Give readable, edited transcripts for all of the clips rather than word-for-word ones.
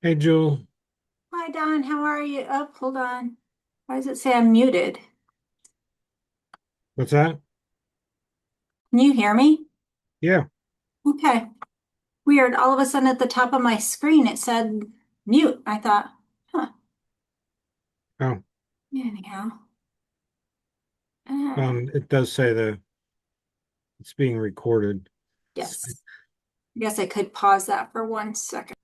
Hey, Jewel. Hi, Don. How are you? Oh, hold on. Why does it say I'm muted? What's that? Can you hear me? Yeah. Okay. Weird. All of a sudden at the top of my screen, it said mute. I thought, huh, Oh, anyhow. Uh, it does say it's being recorded. yes. I guess I could pause that for 1 second.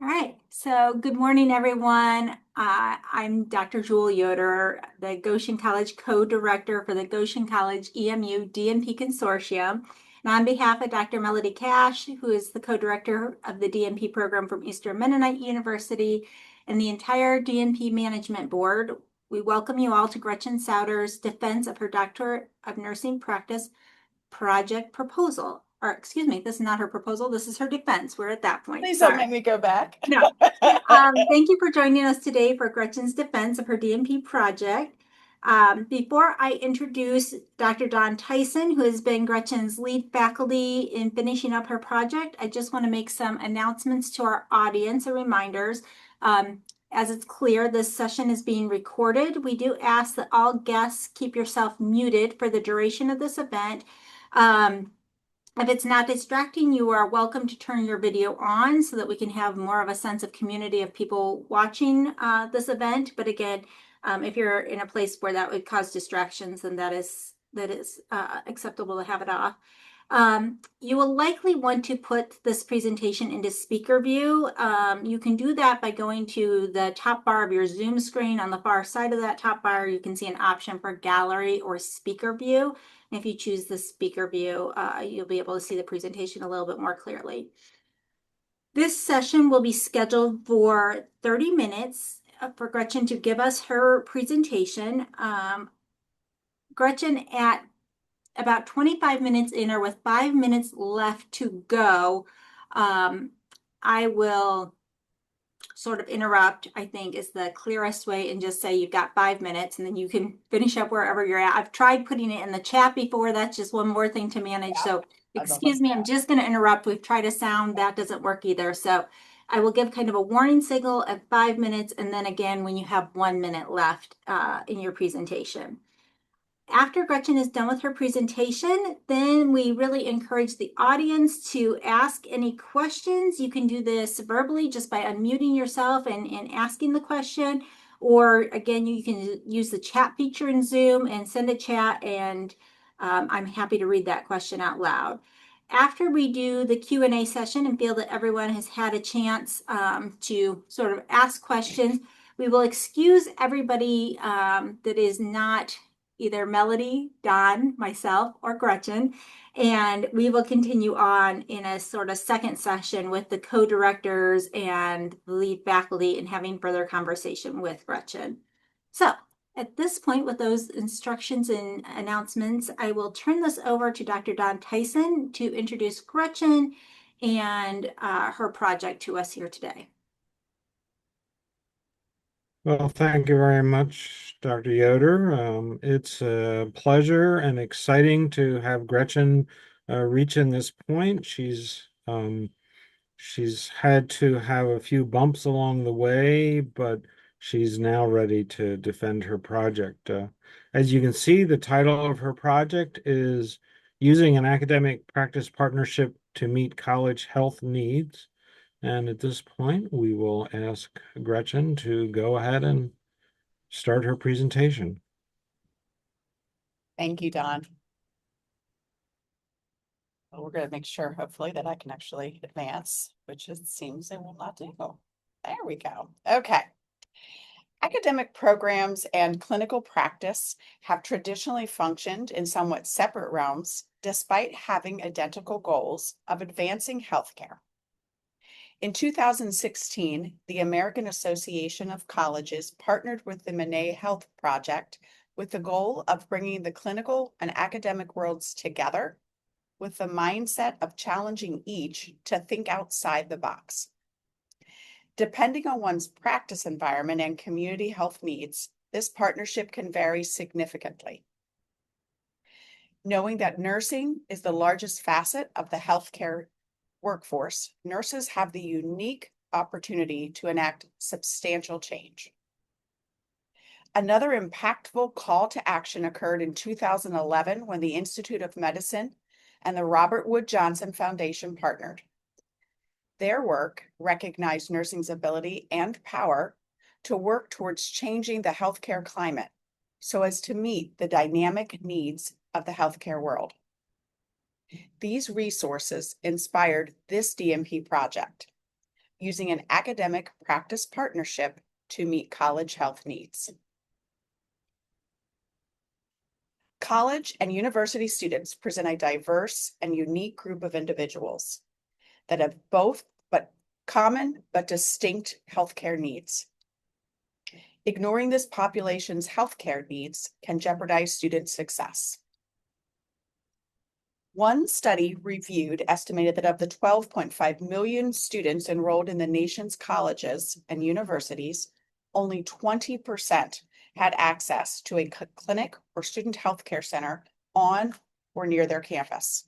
All right. So, good morning, everyone. I'm Dr. Jewel Yoder, the Goshen College co-director for the Goshen College EMU DNP Consortium. And on behalf of Dr. Melody Cash, who is the co-director of the DNP program from Eastern Mennonite University, and the entire DNP Management Board, we welcome you all to Gretchen Sauder's defense of her Doctor of Nursing Practice project proposal. Or, excuse me, this is not her proposal. This is her defense. We're at that point. Please don't Sorry. make me go back. No. Thank you for joining us today for Gretchen's defense of her DNP project. Before I introduce Dr. Dawn Tyson, who has been Gretchen's lead faculty in finishing up her project, I just want to make some announcements to our audience and reminders. As it's clear, this session is being recorded. We do ask that all guests keep yourself muted for the duration of this event. Um, if it's not distracting, you are welcome to turn your video on so that we can have more of a sense of community of people watching this event. But again, if you're in a place where that would cause distractions, then that is acceptable to have it off. You will likely want to put this presentation into speaker view. You can do that by going to the top bar of your Zoom screen. On the far side of that top bar, you can see an option for gallery or speaker view. And if you choose the speaker view, you'll be able to see the presentation a little bit more clearly. This session will be scheduled for 30 minutes for Gretchen to give us her presentation. Gretchen, at about 25 minutes in or with 5 minutes left to go, um, I will sort of interrupt, I think is the clearest way, and just say you've got 5 minutes and then you can finish up wherever you're at. I've tried putting it in the chat before. That's just one more thing to manage. Yeah, So I love them. excuse me, I'm just going to interrupt. We've tried a sound that doesn't work either. So I will give kind of a warning signal at 5 minutes, and then again when you have 1 minute left in your presentation. After Gretchen is done with her presentation, then we really encourage the audience to ask any questions. You can do this verbally just by unmuting yourself and asking the question. Or again, you can use the chat feature in Zoom and send a chat, and I'm happy to read that question out loud. After we do the Q&A session and feel that everyone has had a chance to sort of ask questions, we will excuse everybody that is not either Melody, Don, myself, or Gretchen. And we will continue on in a sort of second session with the co-directors and the lead faculty and having further conversation with Gretchen. So at this point, with those instructions and announcements, I will turn this over to Dr. Dawn Tyson to introduce Gretchen and her project to us here today. Well, thank you very much, Dr. Yoder. It's a pleasure and exciting to have Gretchen reaching this point. She's had to have a few bumps along the way, but she's now ready to defend her project. As you can see, the title of her project is Using an Academic Practice Partnership to Meet College Health Needs. And at this point, we will ask Gretchen to go ahead and start her presentation. Thank you, Don. Well, we're going to make sure, hopefully, that I can actually advance, which it seems it will not do. There we go. Okay. Academic programs and clinical practice have traditionally functioned in somewhat separate realms, despite having identical goals of advancing healthcare. In 2016, the American Association of Colleges partnered with the Monet Health Project with the goal of bringing the clinical and academic worlds together with the mindset of challenging each to think outside the box. Depending on one's practice environment and community health needs, this partnership can vary significantly. Knowing that nursing is the largest facet of the healthcare workforce, nurses have the unique opportunity to enact substantial change. Another impactful call to action occurred in 2011 when the Institute of Medicine and the Robert Wood Johnson Foundation partnered. Their work recognized nursing's ability and power to work towards changing the healthcare climate so as to meet the dynamic needs of the healthcare world. These resources inspired this DNP project, using an academic practice partnership to meet college health needs. College and university students present a diverse and unique group of individuals that have both common but distinct healthcare needs. Ignoring this population's healthcare needs can jeopardize student success. One study reviewed estimated that of the 12.5 million students enrolled in the nation's colleges and universities, only 20% had access to a clinic or student healthcare center on or near their campus.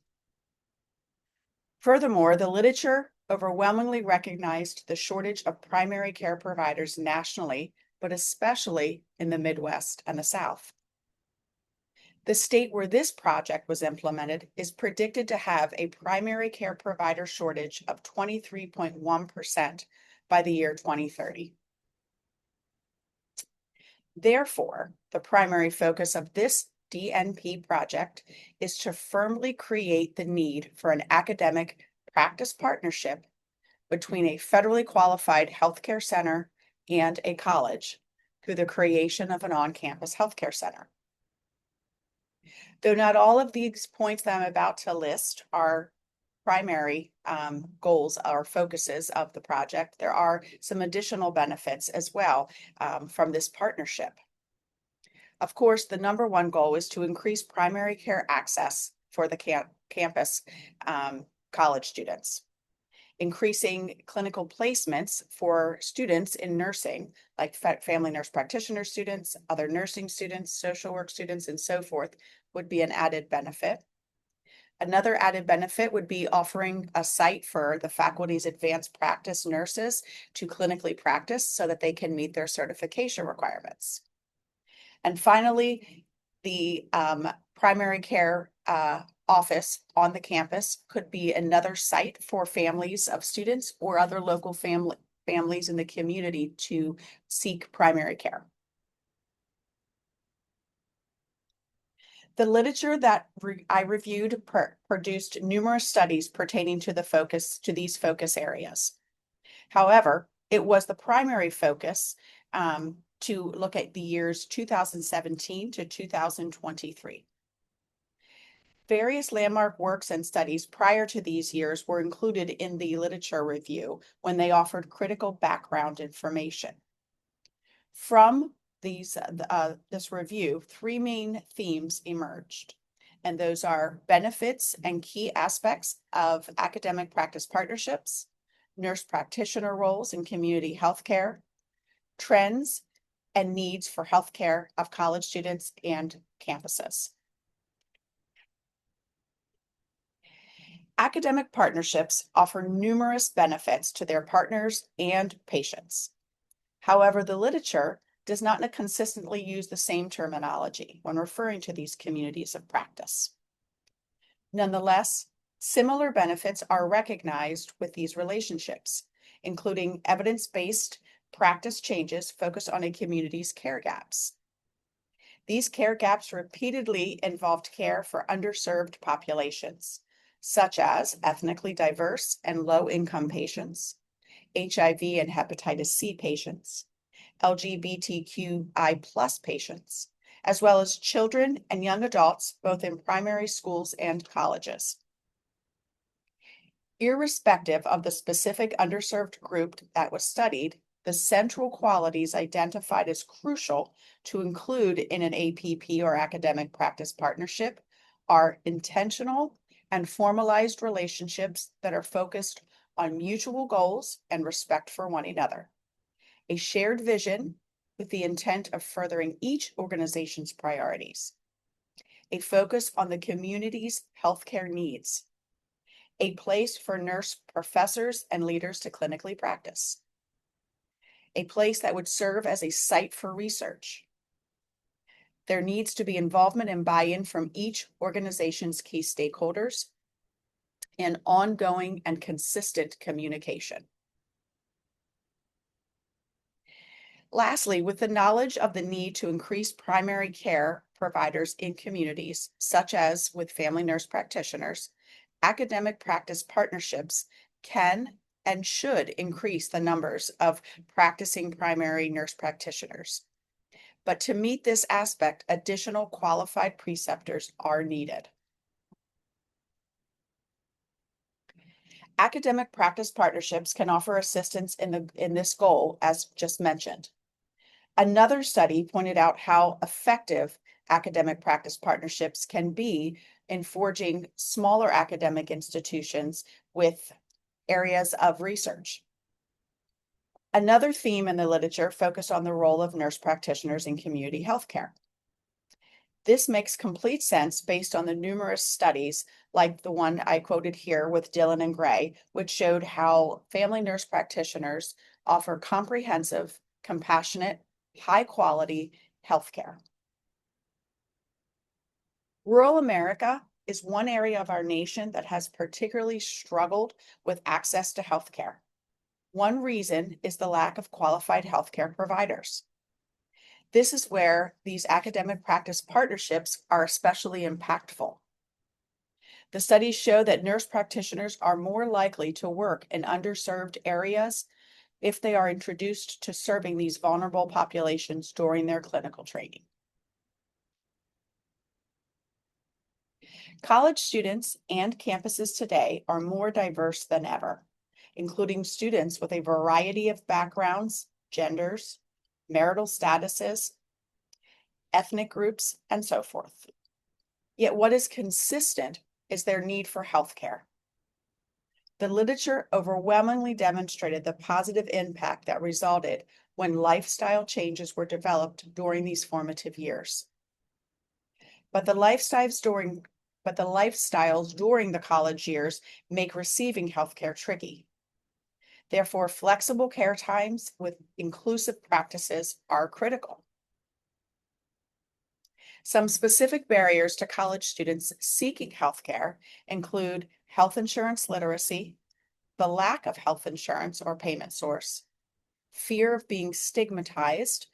Furthermore, the literature overwhelmingly recognized the shortage of primary care providers nationally, but especially in the Midwest and the South. The state where this project was implemented is predicted to have a primary care provider shortage of 23.1% by the year 2030. Therefore, the primary focus of this DNP project is to firmly create the need for an academic practice partnership between a federally qualified healthcare center and a college through the creation of an on-campus healthcare center. Though not all of these points that I'm about to list are primary goals or focuses of the project, there are some additional benefits as well from this partnership. Of course, the number one goal is to increase primary care access for the campus college students. Increasing clinical placements for students in nursing, like family nurse practitioner students, other nursing students, social work students, and so forth, would be an added benefit. Another added benefit would be offering a site for the faculty's advanced practice nurses to clinically practice so that they can meet their certification requirements. And finally, the primary care office on the campus could be another site for families of students or other local families in the community to seek primary care. The literature that I reviewed produced numerous studies pertaining to these focus areas. However, it was the primary focus to look at the years 2017 to 2023. Various landmark works and studies prior to these years were included in the literature review when they offered critical background information. From this review, three main themes emerged, and those are benefits and key aspects of academic practice partnerships, nurse practitioner roles in community healthcare, trends and needs for healthcare of college students and campuses. Academic partnerships offer numerous benefits to their partners and patients. However, the literature does not consistently use the same terminology when referring to these communities of practice. Nonetheless, similar benefits are recognized with these relationships, including evidence-based practice changes focused on a community's care gaps. These care gaps repeatedly involved care for underserved populations, such as ethnically diverse and low-income patients, HIV and hepatitis C patients, LGBTQI+ patients, as well as children and young adults, both in primary schools and colleges. Irrespective of the specific underserved group that was studied, the central qualities identified as crucial to include in an APP or academic practice partnership are intentional and formalized relationships that are focused on mutual goals and respect for one another, a shared vision with the intent of furthering each organization's priorities, a focus on the community's healthcare needs, a place for nurse professors and leaders to clinically practice, a place that would serve as a site for research. There needs to be involvement and buy-in from each organization's key stakeholders and ongoing and consistent communication. Lastly, with the knowledge of the need to increase primary care providers in communities, such as with family nurse practitioners, academic practice partnerships can and should increase the numbers of practicing primary nurse practitioners. But to meet this aspect, additional qualified preceptors are needed. Academic practice partnerships can offer assistance in this goal, as just mentioned. Another study pointed out how effective academic practice partnerships can be in forging smaller academic institutions with areas of research. Another theme in the literature focused on the role of nurse practitioners in community healthcare. This makes complete sense based on the numerous studies, like the one I quoted here with Dillon and Gray, which showed how family nurse practitioners offer comprehensive, compassionate, high-quality healthcare. Rural America is one area of our nation that has particularly struggled with access to healthcare. One reason is the lack of qualified healthcare providers. This is where these academic practice partnerships are especially impactful. The studies show that nurse practitioners are more likely to work in underserved areas if they are introduced to serving these vulnerable populations during their clinical training. College students and campuses today are more diverse than ever, including students with a variety of backgrounds, genders, marital statuses, ethnic groups, and so forth. Yet what is consistent is their need for healthcare. The literature overwhelmingly demonstrated the positive impact that resulted when lifestyle changes were developed during these formative years. But the lifestyles during the college years make receiving healthcare tricky. Therefore, flexible care times with inclusive practices are critical. Some specific barriers to college students seeking healthcare include health insurance literacy, the lack of health insurance or payment source, fear of being stigmatized,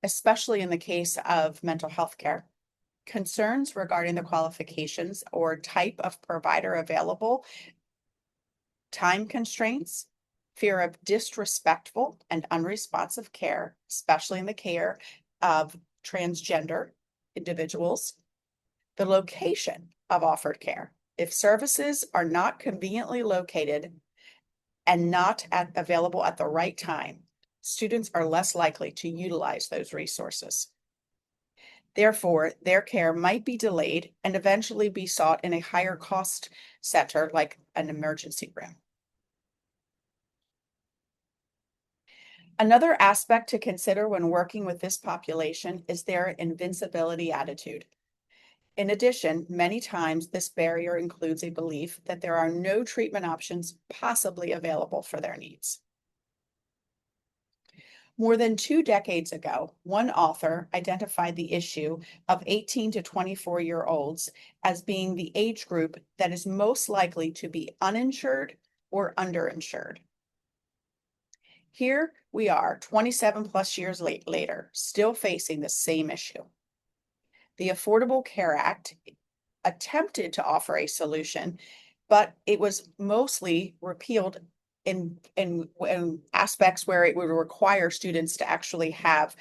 especially in the case of mental health care, concerns regarding the qualifications or type of provider available, time constraints, fear of disrespectful and unresponsive care, especially in the care of transgender individuals, the location of offered care. If services are not conveniently located and not available at the right time, students are less likely to utilize those resources. Therefore, their care might be delayed and eventually be sought in a higher cost center like an emergency room. Another aspect to consider when working with this population is their invincibility attitude. In addition, many times this barrier includes a belief that there are no treatment options possibly available for their needs. More than 2 decades ago, one author identified the issue of 18 to 24-year-olds as being the age group that is most likely to be uninsured or underinsured. Here we are 27 plus years later, still facing the same issue. The Affordable Care Act attempted to offer a solution, but it was mostly repealed in aspects where it would require students to actually have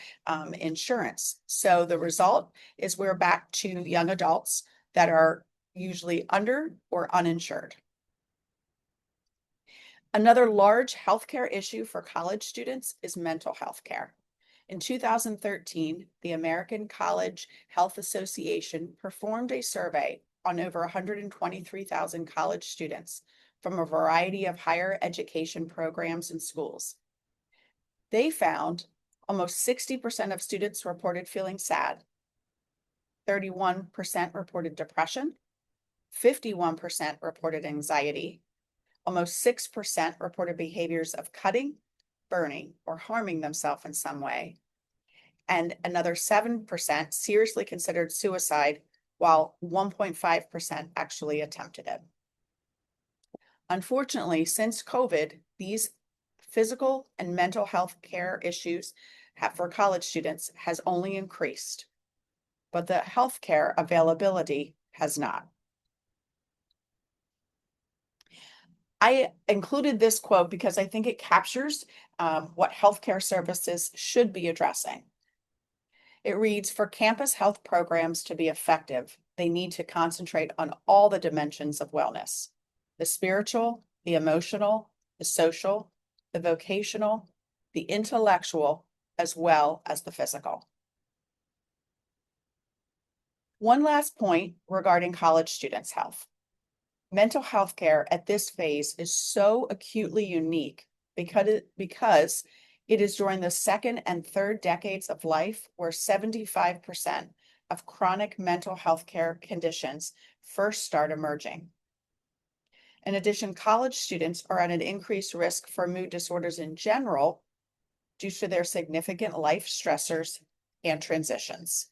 insurance. So the result is we're back to young adults that are usually under or uninsured. Another large healthcare issue for college students is mental health care. In 2013, the American College Health Association performed a survey on over 123,000 college students from a variety of higher education programs and schools. They found almost 60% of students reported feeling sad, 31% reported depression, 51% reported anxiety, almost 6% reported behaviors of cutting, burning, or harming themselves in some way, and another 7% seriously considered suicide, while 1.5% actually attempted it. Unfortunately, since COVID, these physical and mental health care issues for college students has only increased, but the healthcare availability has not. I included this quote because I think it captures what healthcare services should be addressing. It reads, "For campus health programs to be effective, they need to concentrate on all the dimensions of wellness: the spiritual, the emotional, the social, the vocational, the intellectual, as well as the physical." One last point regarding college students' health. Mental health care at this phase is so acutely unique because it is during the second and third decades of life where 75% of chronic mental health care conditions first start emerging. In addition, college students are at an increased risk for mood disorders in general due to their significant life stressors and transitions.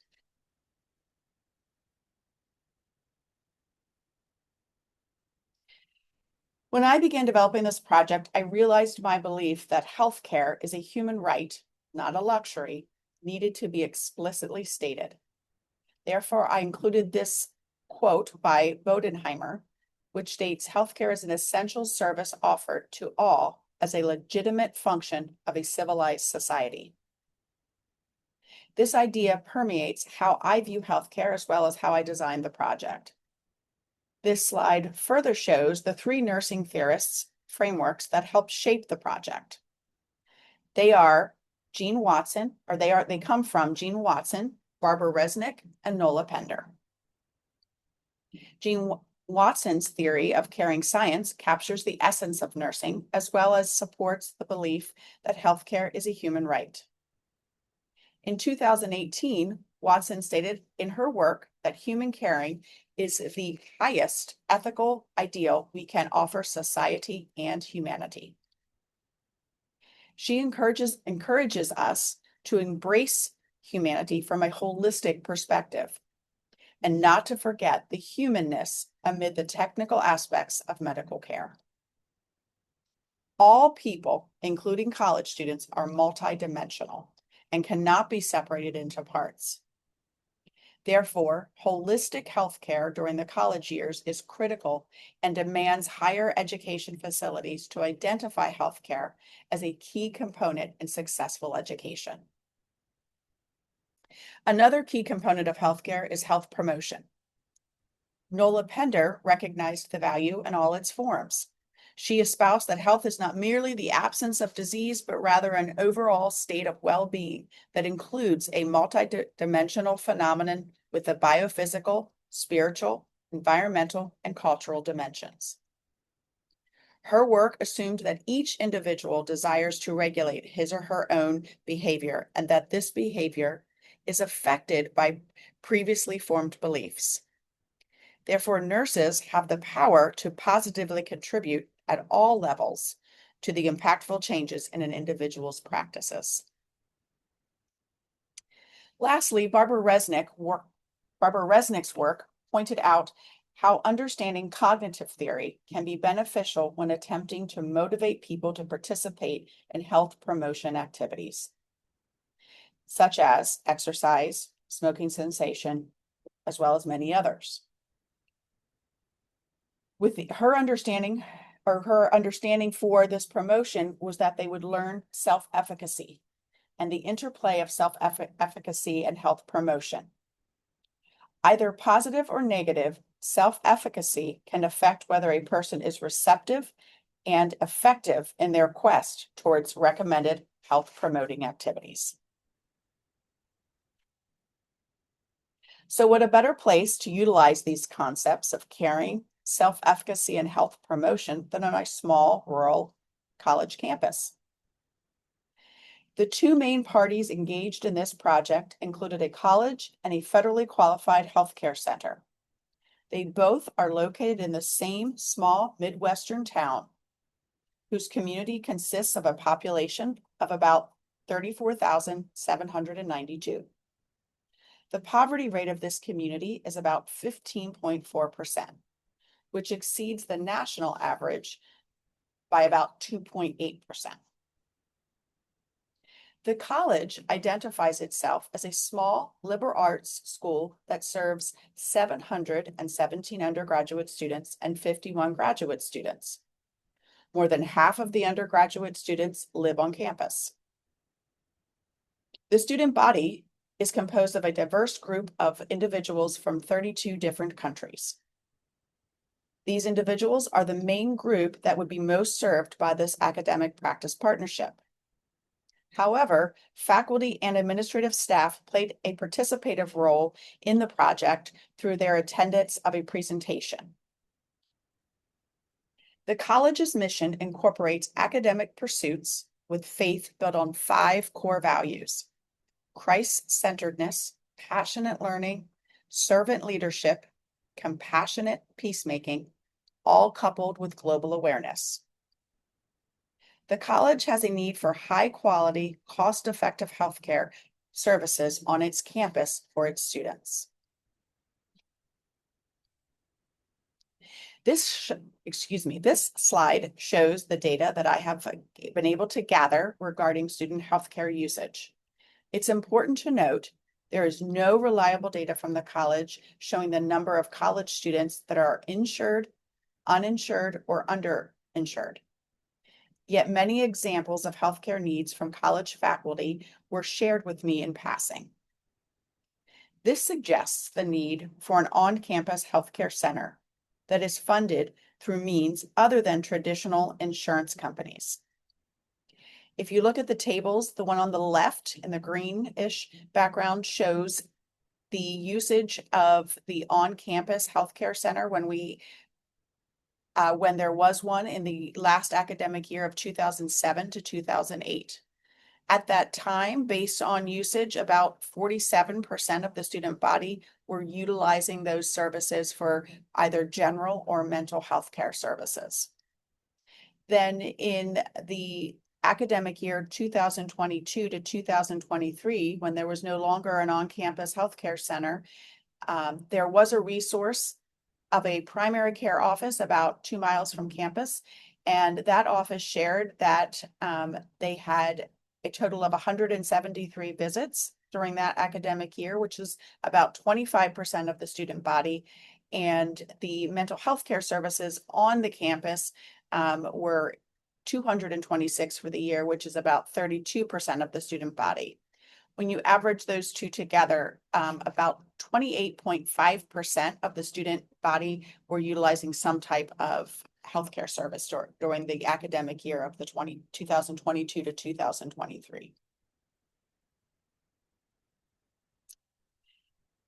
When I began developing this project, I realized my belief that healthcare is a human right, not a luxury, needed to be explicitly stated. Therefore, I included this quote by Bodenheimer, which states, "Healthcare is an essential service offered to all as a legitimate function of a civilized society." This idea permeates how I view healthcare as well as how I designed the project. This slide further shows the three nursing theorists' frameworks that helped shape the project. They are Jean Watson, or they come from Jean Watson, Barbara Resnick, and Nola Pender. Jean Watson's theory of caring science captures the essence of nursing, as well as supports the belief that healthcare is a human right. In 2018, Watson stated in her work that human caring is the highest ethical ideal we can offer society and humanity. She encourages us to embrace humanity from a holistic perspective and not to forget the humanness amid the technical aspects of medical care. All people, including college students, are multidimensional and cannot be separated into parts. Therefore, holistic healthcare during the college years is critical and demands higher education facilities to identify healthcare as a key component in successful education. Another key component of healthcare is health promotion. Nola Pender recognized the value in all its forms. She espoused that health is not merely the absence of disease, but rather an overall state of well-being that includes a multidimensional phenomenon with the biophysical, spiritual, environmental, and cultural dimensions. Her work assumed that each individual desires to regulate his or her own behavior, and that this behavior is affected by previously formed beliefs. Therefore, nurses have the power to positively contribute at all levels to the impactful changes in an individual's practices. Lastly, Barbara Resnick's work pointed out how understanding cognitive theory can be beneficial when attempting to motivate people to participate in health promotion activities, such as exercise, smoking cessation, as well as many others. Her understanding for this promotion was that they would learn self-efficacy and the interplay of self-efficacy and health promotion. Either positive or negative, self-efficacy can affect whether a person is receptive and effective in their quest towards recommended health promoting activities. So what a better place to utilize these concepts of caring, self-efficacy, and health promotion than on a small rural college campus. The two main parties engaged in this project included a college and a federally qualified healthcare center. They both are located in the same small Midwestern town, whose community consists of a population of about 34,792. The poverty rate of this community is about 15.4%, which exceeds the national average by about 2.8%. The college identifies itself as a small liberal arts school that serves 717 undergraduate students and 51 graduate students. More than half of the undergraduate students live on campus. The student body is composed of a diverse group of individuals from 32 different countries. These individuals are the main group that would be most served by this academic practice partnership. However, faculty and administrative staff played a participative role in the project through their attendance of a presentation. The college's mission incorporates academic pursuits with faith built on 5 core values: Christ-centeredness, passionate learning, servant leadership, compassionate peacemaking, all coupled with global awareness. The college has a need for high-quality, cost-effective healthcare services on its campus for its students. This slide shows the data that I have been able to gather regarding student healthcare usage. It's important to note there is no reliable data from the college showing the number of college students that are insured, uninsured, or underinsured. Yet many examples of healthcare needs from college faculty were shared with me in passing. This suggests the need for an on-campus healthcare center that is funded through means other than traditional insurance companies. If you look at the tables, the one on the left in the greenish background shows the usage of the on-campus healthcare center when there was one in the last academic year of 2007 to 2008. At that time, based on usage, about 47% of the student body were utilizing those services for either general or mental health care services. Then in the academic year 2022 to 2023, when there was no longer an on-campus healthcare center, there was a resource of a primary care office about 2 miles from campus. And that office shared that they had a total of 173 visits during that academic year, which is about 25% of the student body. And the mental health care services on the campus were 226 for the year, which is about 32% of the student body. When you average those two together, about 28.5% of the student body were utilizing some type of healthcare service during the academic year of the 2022 to 2023.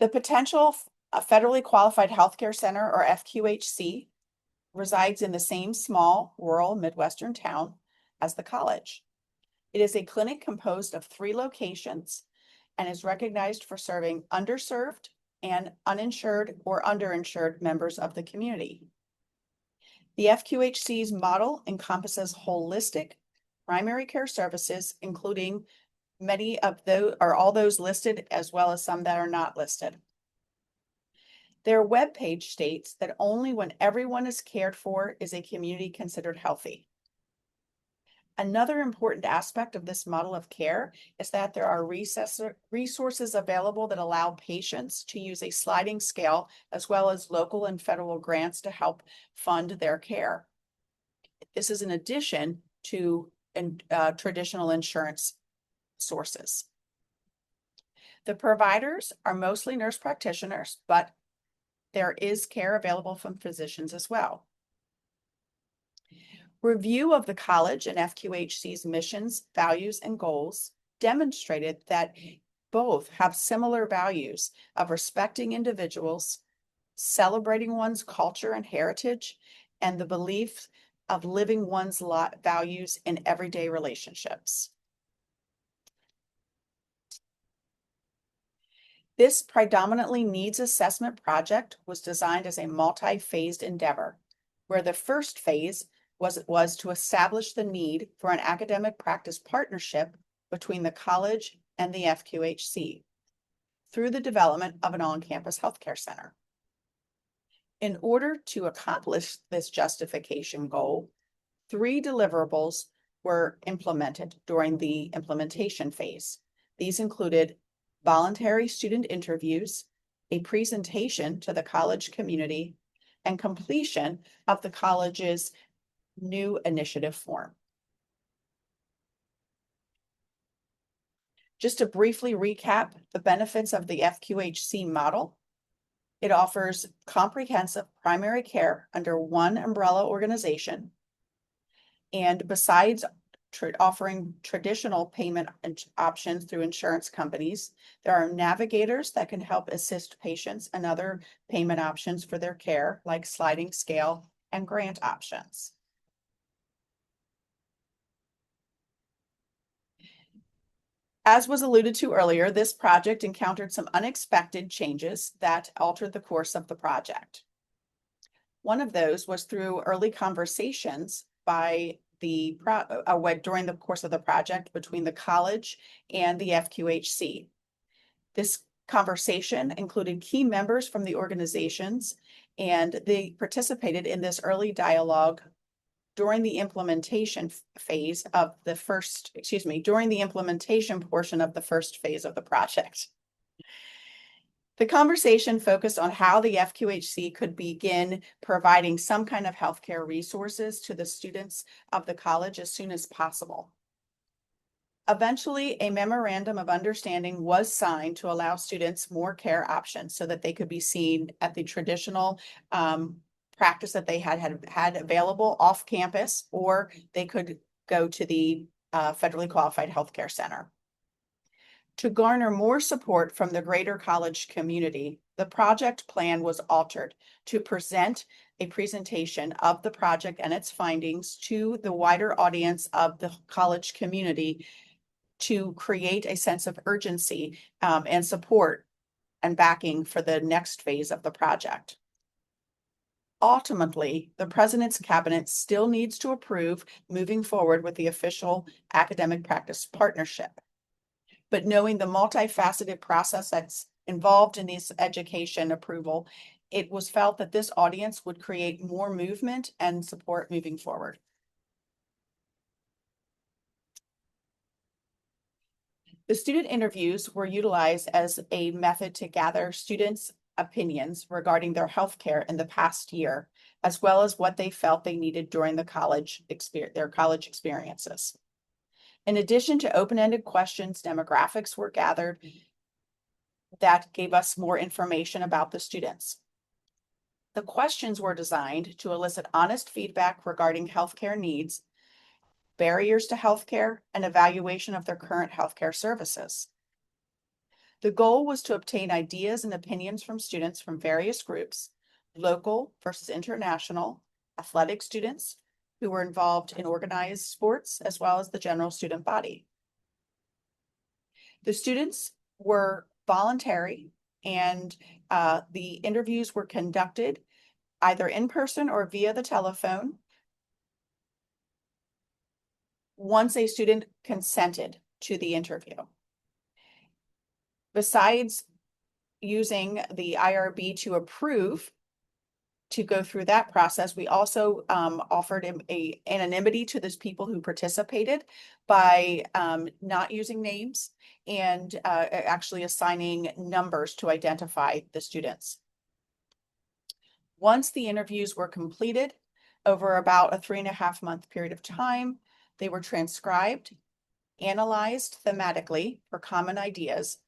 The potential federally qualified healthcare center, or FQHC, resides in the same small rural Midwestern town as the college. It is a clinic composed of 3 locations and is recognized for serving underserved and uninsured or underinsured members of the community. The FQHC's model encompasses holistic primary care services, including many of those or all those listed, as well as some that are not listed. Their webpage states that only when everyone is cared for is a community considered healthy. Another important aspect of this model of care is that there are resources available that allow patients to use a sliding scale, as well as local and federal grants to help fund their care. This is in addition to traditional insurance sources. The providers are mostly nurse practitioners, but there is care available from physicians as well. Review of the college and FQHC's missions, values, and goals demonstrated that both have similar values of respecting individuals, celebrating one's culture and heritage, and the belief of living one's values in everyday relationships. This predominantly needs assessment project was designed as a multi-phased endeavor, where the first phase was to establish the need for an academic practice partnership between the college and the FQHC through the development of an on-campus healthcare center. In order to accomplish this justification goal, 3 deliverables were implemented during the implementation phase. These included voluntary student interviews, a presentation to the college community, and completion of the college's new initiative form. Just to briefly recap the benefits of the FQHC model, it offers comprehensive primary care under one umbrella organization. And besides offering traditional payment options through insurance companies, there are navigators that can help assist patients and other payment options for their care, like sliding scale and grant options. As was alluded to earlier, this project encountered some unexpected changes that altered the course of the project. One of those was through early conversations by during the course of the project between the college and the FQHC. This conversation included key members from the organizations, and they participated in this early dialogue during the implementation phase of the during the implementation portion of the first phase of the project. The conversation focused on how the FQHC could begin providing some kind of healthcare resources to the students of the college as soon as possible. Eventually, a memorandum of understanding was signed to allow students more care options so that they could be seen at the traditional practice that they had available off campus, or they could go to the federally qualified healthcare center. To garner more support from the greater college community, the project plan was altered to present a presentation of the project and its findings to the wider audience of the college community to create a sense of urgency and support and backing for the next phase of the project. Ultimately, the President's Cabinet still needs to approve moving forward with the official academic practice partnership. But knowing the multifaceted process that's involved in this education approval, it was felt that this audience would create more movement and support moving forward. The student interviews were utilized as a method to gather students' opinions regarding their healthcare in the past year, as well as what they felt they needed during their college experiences. In addition to open-ended questions, demographics were gathered that gave us more information about the students. The questions were designed to elicit honest feedback regarding healthcare needs, barriers to healthcare, and evaluation of their current healthcare services. The goal was to obtain ideas and opinions from students from various groups, local versus international, athletic students who were involved in organized sports, as well as the general student body. The students were voluntary, and the interviews were conducted either in person or via the telephone once a student consented to the interview. Besides using the IRB to approve to go through that process, we also offered a anonymity to those people who participated by not using names and actually assigning numbers to identify the students. Once the interviews were completed over about a 3.5-month period of time, they were transcribed, analyzed thematically for common ideas.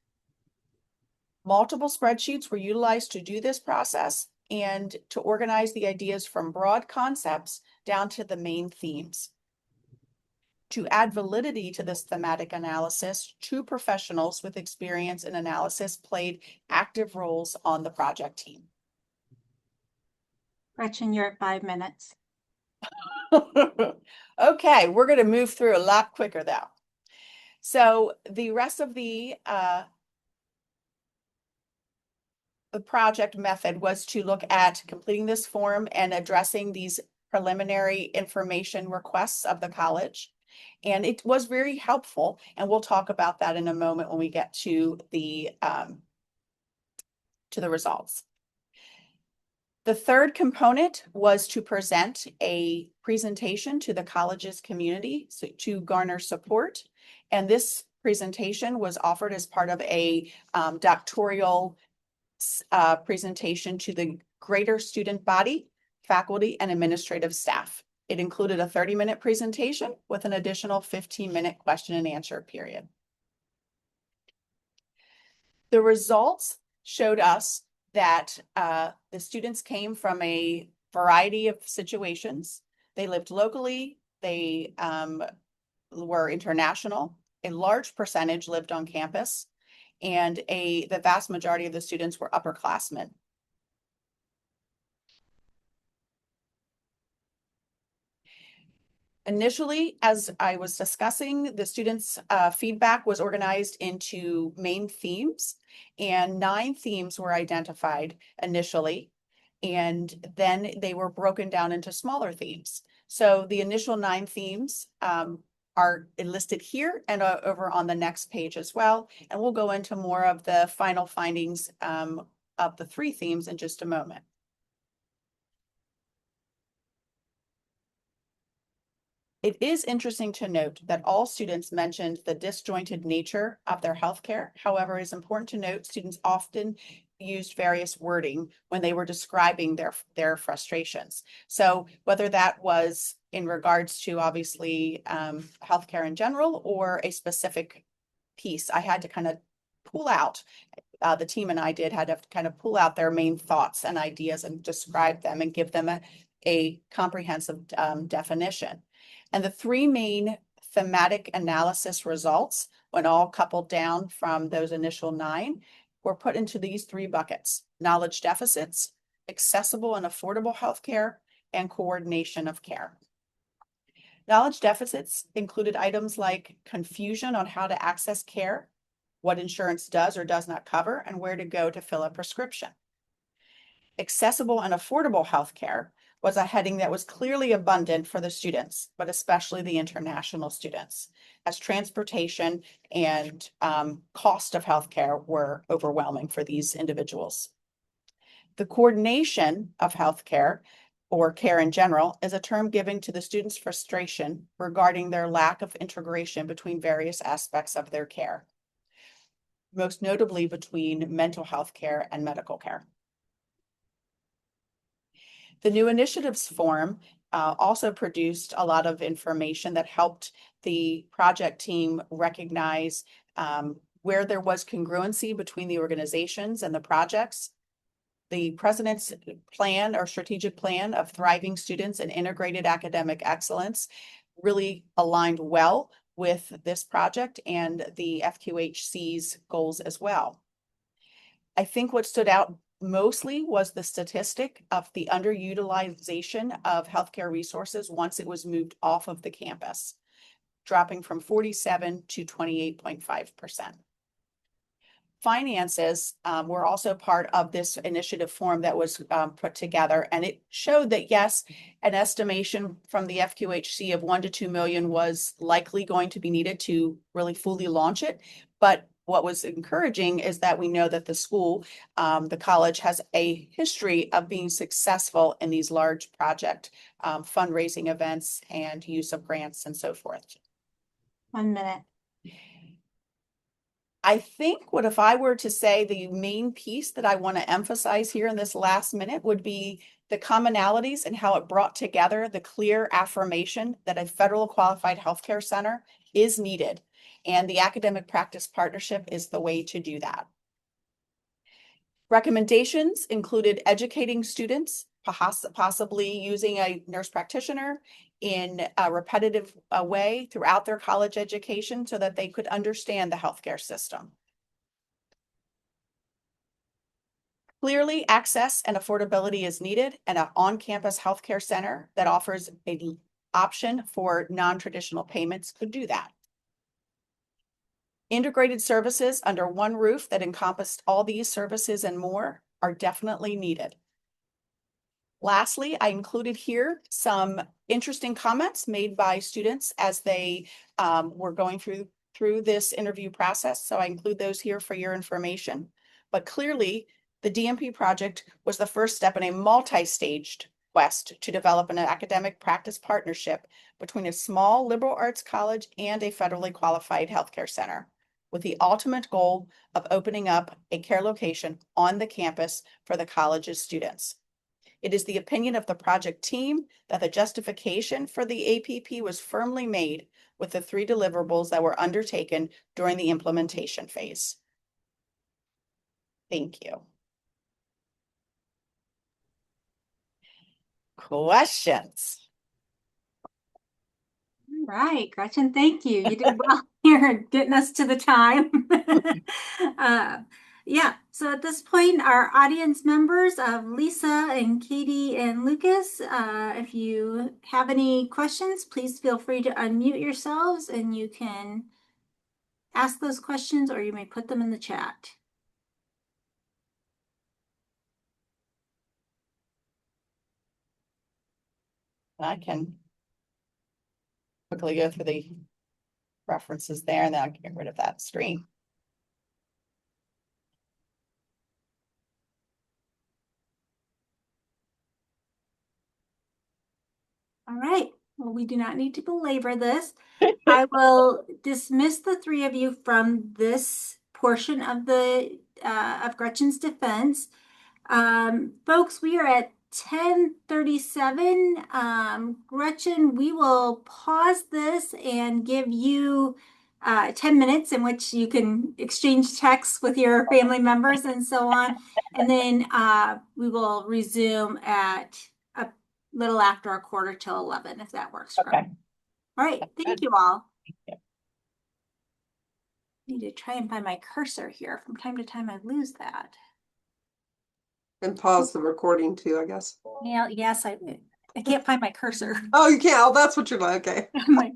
Multiple spreadsheets were utilized to do this process and to organize the ideas from broad concepts down to the main themes. To add validity to this thematic analysis, 2 professionals with experience in analysis played active roles on the project team. Gretchen, you're at 5 minutes. Okay, we're going to move through a lot quicker though. So the rest of the the project method was to look at completing this form and addressing these preliminary information requests of the college. And it was very helpful, and we'll talk about that in a moment when we get to the results. The third component was to present a presentation to the college's community to garner support. And this presentation was offered as part of a doctoral presentation to the greater student body, faculty, and administrative staff. It included a 30-minute presentation with an additional 15-minute question and answer period. The results showed us that the students came from a variety of situations. They lived locally, they were international, a large percentage lived on campus, and the vast majority of the students were upperclassmen. Initially, as I was discussing, the students' feedback was organized into main themes, and 9 themes were identified initially, and then they were broken down into smaller themes. So the initial 9 themes are listed here and over on the next page as well, and we'll go into more of the final findings of the 3 themes in just a moment. It is interesting to note that all students mentioned the disjointed nature of their healthcare. However, it's important to note students often used various wording when they were describing their frustrations. So whether that was in regards to obviously healthcare in general or a specific piece, I had to kind of pull out, the team and I had to kind of pull out their main thoughts and ideas and describe them and give them a comprehensive definition. And the 3 main thematic analysis results, when all coupled down from those initial 9, were put into these 3 buckets: knowledge deficits, accessible and affordable healthcare, and coordination of care. Knowledge deficits included items like confusion on how to access care, what insurance does or does not cover, and where to go to fill a prescription. Accessible and affordable healthcare was a heading that was clearly abundant for the students, but especially the international students, as transportation and cost of healthcare were overwhelming for these individuals. The coordination of healthcare, or care in general, is a term given to the students' frustration regarding their lack of integration between various aspects of their care, most notably between mental health care and medical care. The new initiatives form also produced a lot of information that helped the project team recognize where there was congruency between the organizations and the projects. The president's plan or strategic plan of thriving students and integrated academic excellence really aligned well with this project and the FQHC's goals as well. I think what stood out mostly was the statistic of the underutilization of healthcare resources once it was moved off of the campus, dropping from 47 to 28.5%. Finances were also part of this initiative form that was put together, and it showed that yes, an estimation from the FQHC of 1 to 2 million was likely going to be needed to really fully launch it. But what was encouraging is that we know that the school, the college, has a history of being successful in these large project fundraising events and use of grants and so forth. 1 minute. I think what if I were to say the main piece that I want to emphasize here in this last minute would be the commonalities and how it brought together the clear affirmation that a federal qualified healthcare center is needed. And the academic practice partnership is the way to do that. Recommendations included educating students, possibly using a nurse practitioner in a repetitive way throughout their college education so that they could understand the healthcare system. Clearly, access and affordability is needed, and an on-campus healthcare center that offers an option for non-traditional payments could do that. Integrated services under one roof that encompassed all these services and more are definitely needed. Lastly, I included here some interesting comments made by students as they were going through this interview process. So I include those here for your information. But clearly, the DNP project was the first step in a multi-staged quest to develop an academic practice partnership between a small liberal arts college and a federally qualified healthcare center, with the ultimate goal of opening up a care location on the campus for the college's students. It is the opinion of the project team that the justification for the APP was firmly made with the 3 deliverables that were undertaken during the implementation phase. Thank you. Questions? All right, Gretchen, thank you. You did well here getting us to the time. Yeah, so at this point, our audience members of Lisa and Katie and Lucas, if you have any questions, please feel free to unmute yourselves and you can ask those questions or you may put them in the chat. I can quickly go through the references there and then I'll get rid of that screen. All right. Well, we do not need to belabor this. I will dismiss the 3 of you from this portion of the of Gretchen's defense. Folks, we are at 10:37. Gretchen, we will pause this and give you 10 minutes in which you can exchange texts with your family members and so on. And then we will resume at a little after 11:15, if that works for Okay. you. All right. Thank you all. Need to try and find my cursor here. From time to time, I lose that. And pause the recording too, I guess. Yeah, yes, I can't find my cursor. Oh, you can't. Oh, that's what you're like. Okay. I'm like,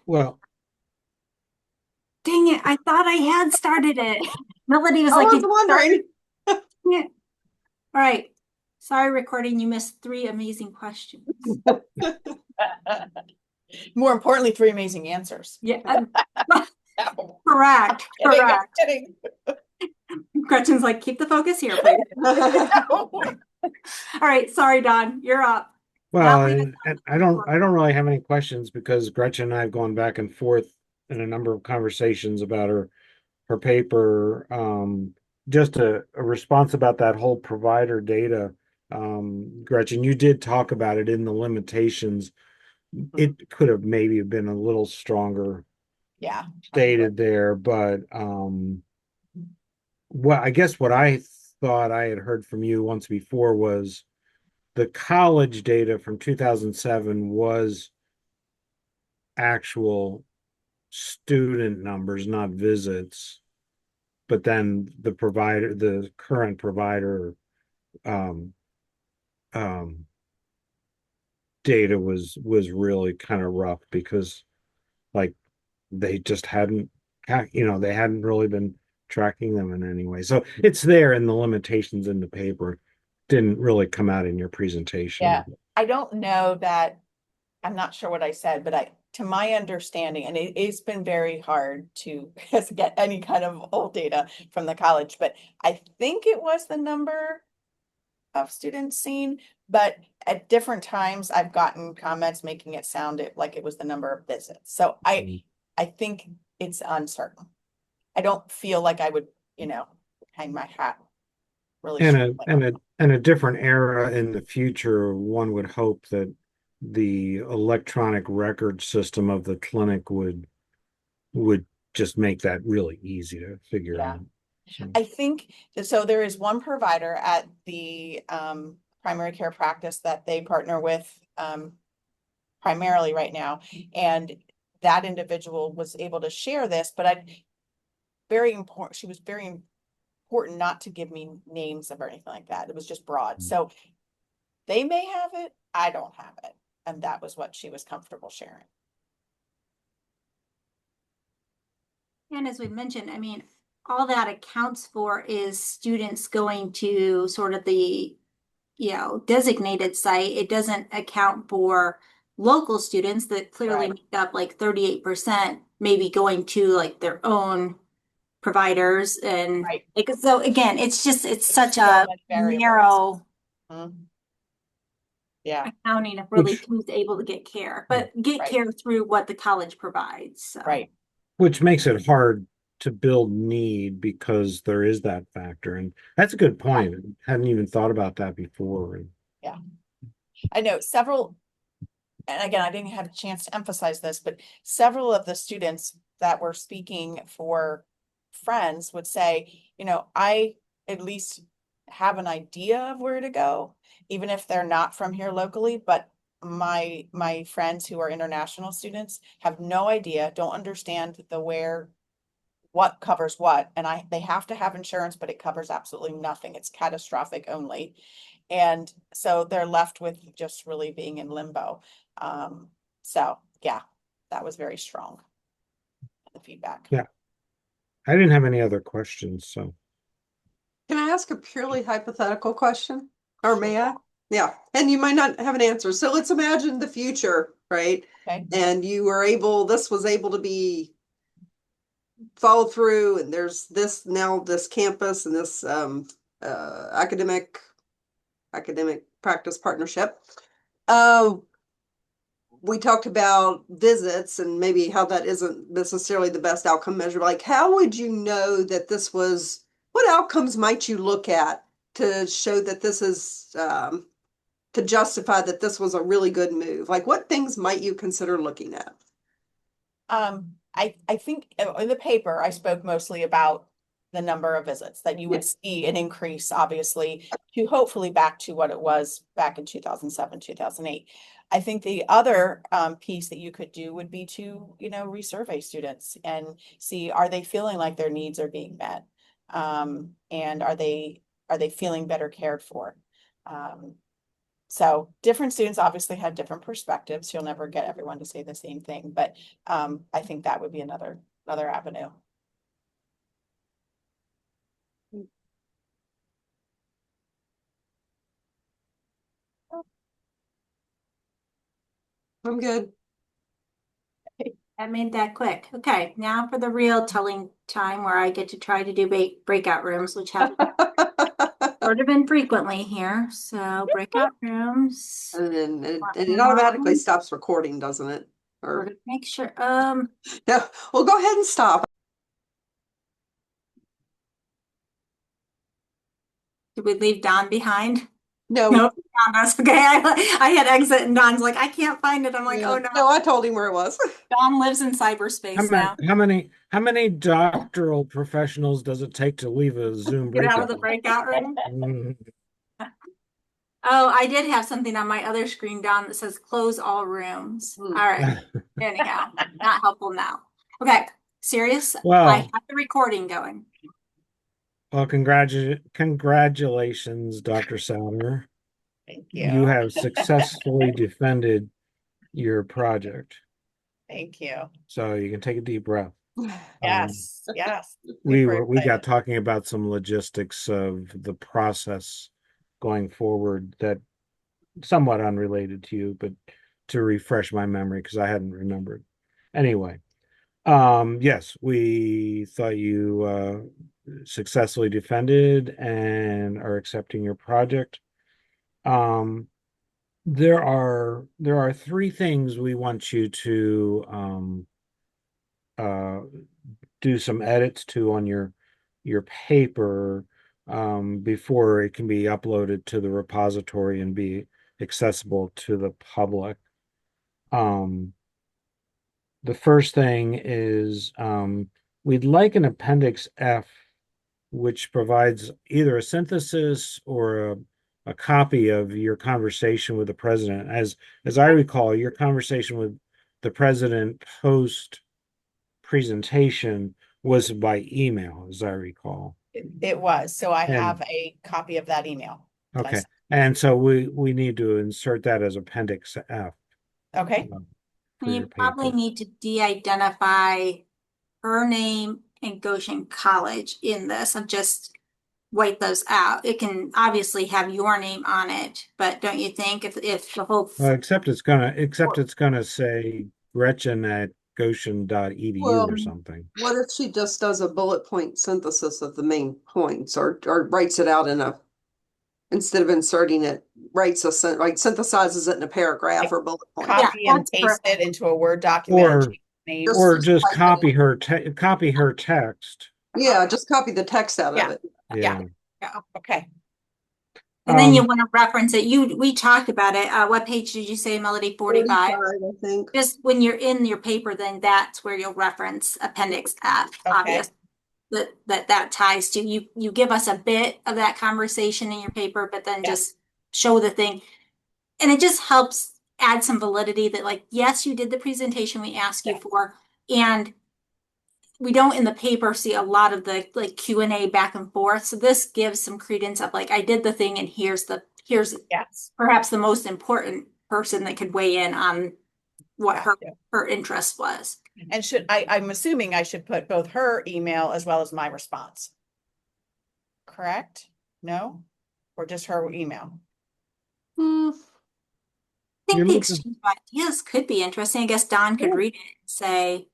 Well, dang it, I thought I had started it. Melody was I like, was "Did you start wondering. it?" Yeah. All right. Sorry, recording, you missed 3 amazing questions. More importantly, 3 amazing answers. Yeah, No, correct, kidding, I'm correct. kidding. Gretchen's like, keep the focus here, please. No. All right, sorry, Don, you're up. well, Now we- and I don't really have any questions because Gretchen and I have gone back and forth in a number of conversations about her paper. Just a response about that whole provider data. Gretchen, you did talk about it in the limitations. It could have maybe been a little stronger Yeah. stated there, but well, I guess what I thought I had heard from you once before was the college data from 2007 was actual student numbers, not visits. But then the current provider um, um, data was really kind of rough because like they just hadn't, they hadn't really been tracking them in any way. So it's there in the limitations in the paper. Didn't really come out in your presentation. Yeah. I don't know that, I'm not sure what I said, but to my understanding, and it's been very hard to get any kind of old data from the college, but I think it was the number of students seen, but at different times I've gotten comments making it sound like it was the number of visits. So I think it's uncertain. I don't feel like I would, hang my hat really And a different era in the future, one would hope that the electronic record system of the clinic would just make that really easy to figure Yeah. out. So, I think so. There is one provider at the primary care practice that they partner with primarily right now. And that individual was able to share this, but very important. She was very important not to give me names of or anything like that. It was just broad. So they may have it, I don't have it. And that was what she was comfortable sharing. And as we mentioned, I mean, all that accounts for is students going to sort of the, designated site. It doesn't account for local students that clearly Right. make up like 38%, maybe going to like their own providers. And Right. so again, it's such so a much variables. narrow Yeah, accounting of really Which- who's able to get care, but get Right. care through what the college provides. So. right. Which makes it hard to build need because there is that factor. And that's a good point. I hadn't even thought about that before. I know several, and again, I didn't have a chance to emphasize this, but several of the students that were speaking for friends would say, I at least have an idea of where to go, even if they're not from here locally, but my friends who are international students have no idea, don't understand what covers what, and they have to have insurance, but it covers absolutely nothing. It's catastrophic only. And so they're left with just really being in limbo. So yeah, that was very strong, the feedback. Yeah. I didn't have any other questions, so. Can I ask a purely hypothetical question? Or may I? Sure. Yeah, and you might not have an answer. So let's imagine the future, right? Okay. And this was able to be followed through, and there's this campus and this academic practice partnership. We talked about visits and maybe how that isn't necessarily the best outcome measure. Like, how would you know that what outcomes might you look at to show that this is, to justify that this was a really good move? Like, what things might you consider looking at? I think in the paper, I spoke mostly about the number of visits that you would see an increase, obviously, to hopefully back to what it was back in 2007, 2008. I think the other piece that you could do would be to, resurvey students and see, are they feeling like their needs are being met? And are they feeling better cared for? So different students obviously had different perspectives. You'll never get everyone to say the same thing, but I think that would be another avenue. I'm good. I made that quick. Okay, now for the real telling time where I get to try to do breakout rooms, which have sort of infrequently here. So breakout rooms. And then it automatically stops recording, doesn't it? We're Or gonna make sure. no, well, go ahead and stop. Did we leave Don behind? No, Nope, Don does. Okay, I had exit and Don's like, I can't find it. I'm like, oh no. no, I told him where it was. Don lives in cyberspace now. How many doctoral professionals does it take to leave a Zoom Get out breakout of the breakout room. room? Oh, I did have something on my other screen, Don, that says close all rooms. All right. Anyhow, not helpful now. Okay, serious? Well- I have the recording going. Well, congratulations, Dr. Sauder. Thank You have successfully defended your project. Thank you. So you can take a deep breath. Yes. We Super got excited. talking about some logistics of the process going forward that somewhat unrelated to you, but to refresh my memory because I hadn't remembered. Anyway, yes, we thought you successfully defended and are accepting your project. There are three things we want you to do some edits to on your paper before it can be uploaded to the repository and be accessible to the public. The first thing is we'd like an Appendix F, which provides either a synthesis or a copy of your conversation with the president. As I recall, your conversation with the president post presentation was by email, as I recall. It was. So I And have a copy of that email that I okay, sent. and so we need to insert that as Appendix F Okay. for And your you probably paper. need to de-identify her name and Goshen College in this and just wipe those out. It can obviously have your name on it, but don't you think if the whole Except it's gonna say Gretchen at Goshen.edu or Well, something. what if she just does a bullet point synthesis of the main points or writes it out in a, instead of inserting it, like synthesizes it in a paragraph Like or bullet point? Yeah, copy and that's paste perfect. it into a Word document and Or change the name. Just- or just like copy her text. Yeah, just copy the text out of Yeah. it. Yeah. Yeah. Okay. And then you Um, want to reference it. We talked about it. What page did you say, Melody? 45? 45, I think. Just when you're in your paper, then that's where you'll reference Appendix F, Okay. obvious. That ties to you give us a bit of that conversation in your paper, but then Yeah. just show the thing. And it just helps add some validity that like, yes, you did the presentation we asked you Yeah. for. And we don't in the paper see a lot of the like Q&A back and forth. So this gives some credence of like, I did the thing and here's Yes. perhaps the most important person that could weigh in on what Gotcha. her interest was. And I'm assuming I should put both her email as well as my response. Correct? No? Or just her email? I think You're the looking- exchange of ideas could be interesting. I guess Don could Yeah. read it and say,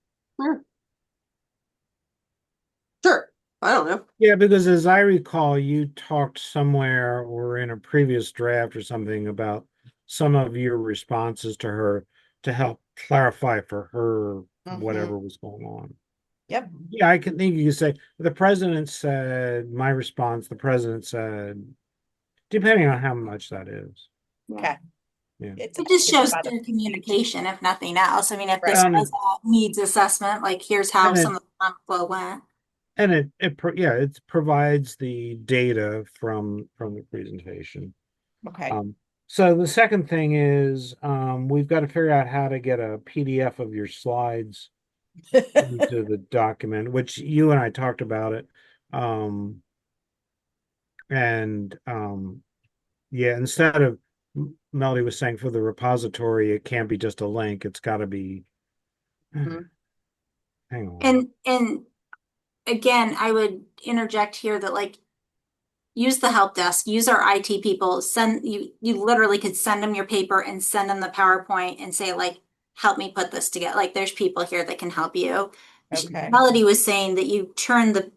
Sure. I don't know. Yeah, because as I recall, you talked somewhere or in a previous draft or something about some of your responses to her to help clarify for her whatever was going on. Yep. Yeah, I can think you could say the president said, my response, the president said, depending on how much that is. Okay. Yeah. it just shows about their communication, if nothing else. I mean, if this Right. was a needs assessment, like here's how And some of the flow went. And it provides the data from the presentation. Okay. So the second thing is we've got to figure out how to get a PDF of your slides into the document, which you and I talked about it. Yeah, instead of Melody was saying for the repository, it can't be just a link. It's got to be. Mhm. Hang on. And again, I would interject here that like use the help desk, use our IT people, you literally could send them your paper and send them the PowerPoint and say like, help me put this together. Like there's people here that can help you. Okay. Melody was saying that you turn the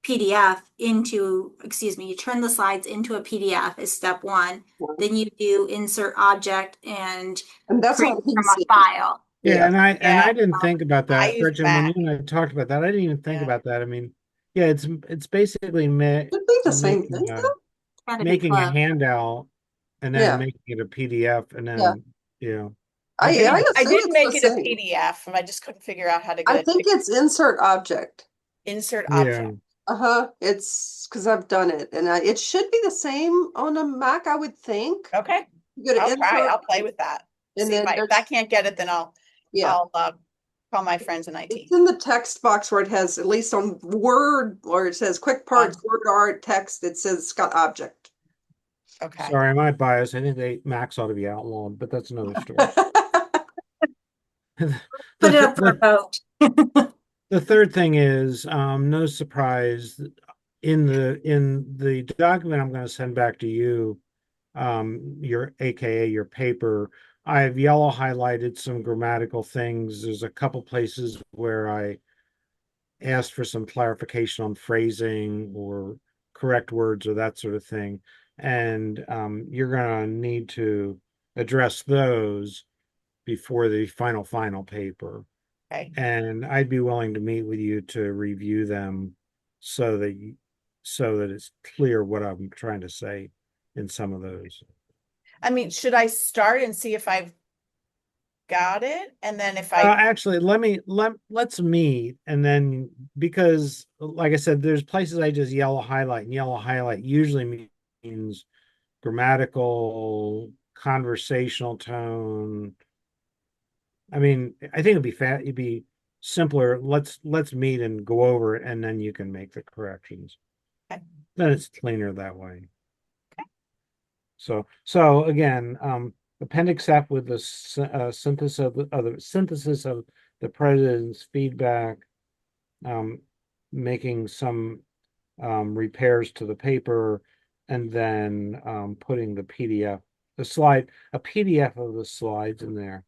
PDF into, excuse me, you turn the slides into a PDF is step one. Then you do insert object and And that's create what he from a said. file. Yeah, and I Yeah. didn't think about I that, use Gretchen. When Mac. you and I talked about that, I didn't even think Yeah. about that. I mean, yeah, it's basically It'd be the same making thing, a, though. Gotta be making a close. handout and then Yeah. making it a PDF and Yeah. then you know. I I assume did it's make the it a same. PDF and I just couldn't figure out how to I get it think to it's insert object. insert Yeah. object. It's because I've done it, and it should be the same on a Mac, I would think. Okay. You go to I'll try. insert, I'll play with that. and See then if I can't get it, then yeah, I'll call my friends in IT. it's in the text box where it has, at least on Word, where it says quick parts, Word art, text, it says it's got object. Okay. Sorry, my bias. I think Macs ought to be outlawed, but that's another story. Put it up for a vote. The third thing is no surprise in the document I'm going to send back to you, your AKA your paper, I've yellow highlighted some grammatical things. There's a couple places where I asked for some clarification on phrasing or correct words or that sort of thing. And you're going to need to address those before the final paper. Okay. And I'd be willing to meet with you to review them so that it's clear what I'm trying to say in some of those. I mean, should I start and see if I've got it? And then if I Actually, let's meet, and then, because like I said, there's places I just yellow highlight, and yellow highlight usually means grammatical, conversational tone. I mean, I think it'd be simpler. Let's meet and go over it, and then you can make the corrections. Okay. Then it's cleaner that way. So again, Appendix F with the synthesis of the president's feedback, making some repairs to the paper, and then putting the PDF, a PDF of the slides in there.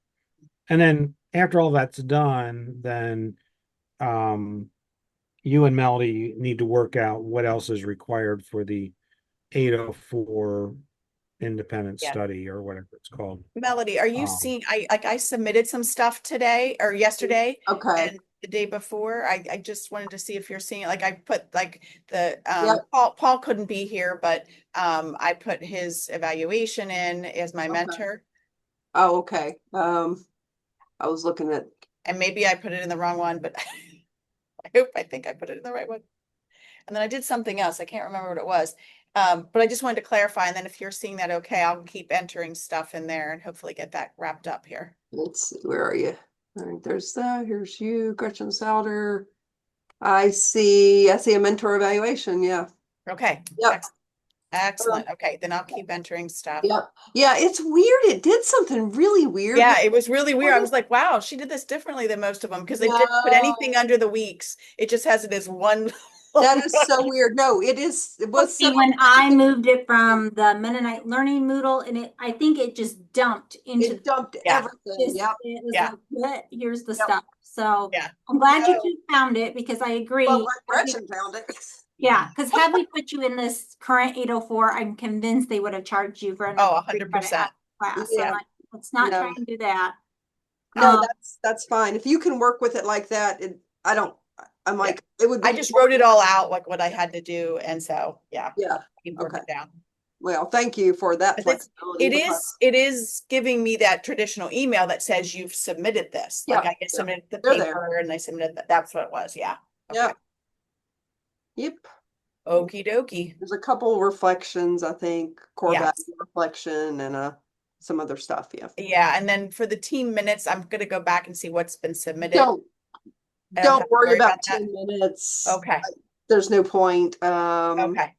And then after all that's done, then you and Melody need to work out what else is required for the 804 independent Yeah. study or whatever it's called. Melody, are you seeing, I submitted some stuff today or yesterday Okay. and the day before. I just wanted to see if you're seeing it. Like I put like the Yep. Paul couldn't be here, but I put his evaluation in as my Okay. mentor. Oh, okay. I was looking at, And maybe I put it in the wrong one, but I think I put it in the right one. And then I did something else. I can't remember what it was. But I just wanted to clarify. And then if you're seeing that, okay, I'll keep entering stuff in there and hopefully get that wrapped up here. let's see, where are you? All right, there's that. Here's you, Gretchen Sauder. I see a mentor evaluation. Yeah. Okay. Yep. Excellent. Okay, then I'll keep entering stuff. Yep. Yeah, it's weird. It did something really weird. Yeah, it was really weird. I was like, wow, she did this differently than most of them because they didn't put anything under the weeks. It just has it as one. That is so weird. No, it was See, when I moved it from the Mennonite Learning Moodle, and I think it just dumped into it dumped Yeah. everything. Yep. It was Yeah. like, what? Here's the Yep. stuff. So Yeah. I'm glad No. you two found it because I agree. Well, Gretchen found it. Yeah, because had we put you in this current 804, I'm convinced they would have charged you for another 100%. class. Yeah. So let's not No. try and do that. No, that's fine. If you can work with it like that, I'm like, it would be. I just wrote it all out, like what I had to do. And so, yeah, Yeah. I can work it down. Well, thank you for that flexibility. It is giving me that traditional email that says you've submitted this. Like Yeah, I submitted the they're paper there. and I submitted that. That's what it was. Yeah. Yeah. Yep. Okie dokie. There's a couple reflections, I think, core Yes. value reflection and some other stuff. Yeah. Yeah. And then for the team minutes, I'm going to go back and see what's been submitted. Don't have to worry about that. 10 minutes. Okay. There's no point. Okay.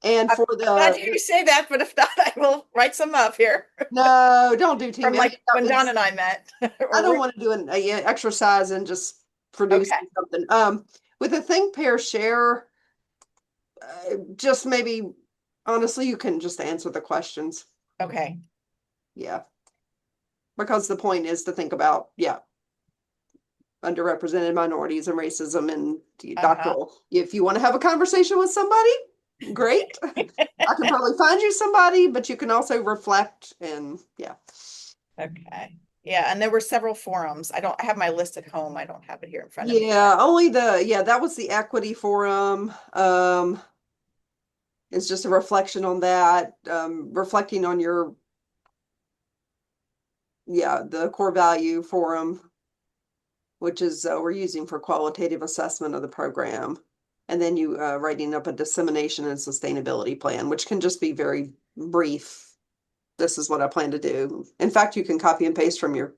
And for I'm glad you say that, but if not, I will write some up here. no, don't do team From like minutes. when Don and I met. I don't want to do an exercise and just produce Okay. something. With a think, pair, share, just maybe, honestly, you can just answer the questions. Okay. Yeah. Because the point is to think about, underrepresented minorities and racism and doctoral. If you want to have a conversation with somebody, great. I can probably find you somebody, but you can also reflect and Okay. Yeah. And there were several forums. I have my list at home. I don't have it here in front of me. Yeah, that was the equity forum. It's just a reflection on that, reflecting on your the core value forum, which is we're using for qualitative assessment of the program. And then you writing up a dissemination and sustainability plan, which can just be very brief. This is what I plan to do. In fact, you can copy and paste from your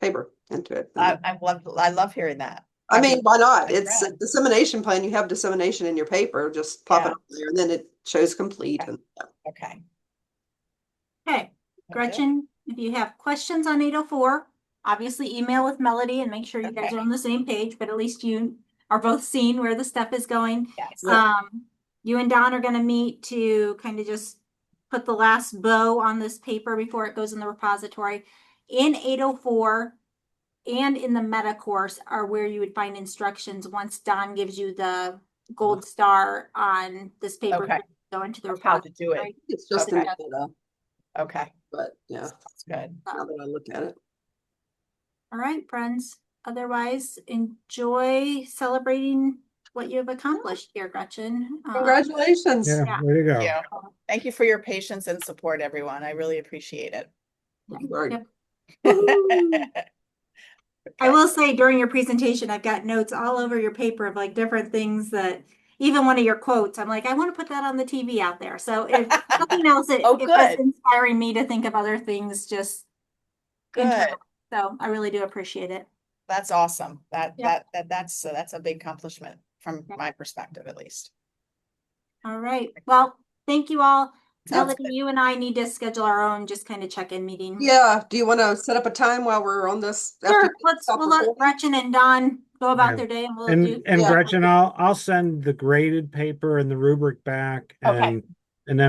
paper into it. I love hearing that. I mean, why not? my It's a friend. dissemination plan. You have dissemination in your paper. Just plop it up there, and then it shows complete. Okay. And Okay. Okay, Gretchen, if you have questions on 804, obviously email with Melody and make sure you guys Okay. are on the same page, but at least you are both seeing where the stuff is going. Yes. You and Don are going to meet to kind of just put the last bow on this paper before it goes in the repository. In 804 and in the meta course are where you would find instructions once Don gives you the gold star on this paper. Okay. Go into the Of how to do it. repository. it's just Okay. an data, Okay. but yeah, That's good. now that I look at it. All right, friends. Otherwise, enjoy celebrating what you have accomplished here, Gretchen. Congratulations. Yeah, way to go. Thank you. Thank you for your patience and support, everyone. I really appreciate it. Right. Yep. Woo-hoo. I will say during your presentation, I've got notes all over your paper of like different things that even one of your quotes, I'm like, I want to put that on the TV out there. So if nothing else, Oh, it was good. inspiring me to think of other things just Good. internally. So I really do appreciate it. That's awesome. Yep. That's a big accomplishment from Yep. my perspective, at least. All right. Well, thank you all. Sounds Melody, good. you and I need to schedule our own just kind of check-in meeting. Yeah, do you want to set up a time while we're on this after Sure. you stop We'll let recording? Gretchen and Don go about Yeah. their day and we'll And do. and Yeah. Gretchen, I'll send the graded paper and the rubric back, Okay. and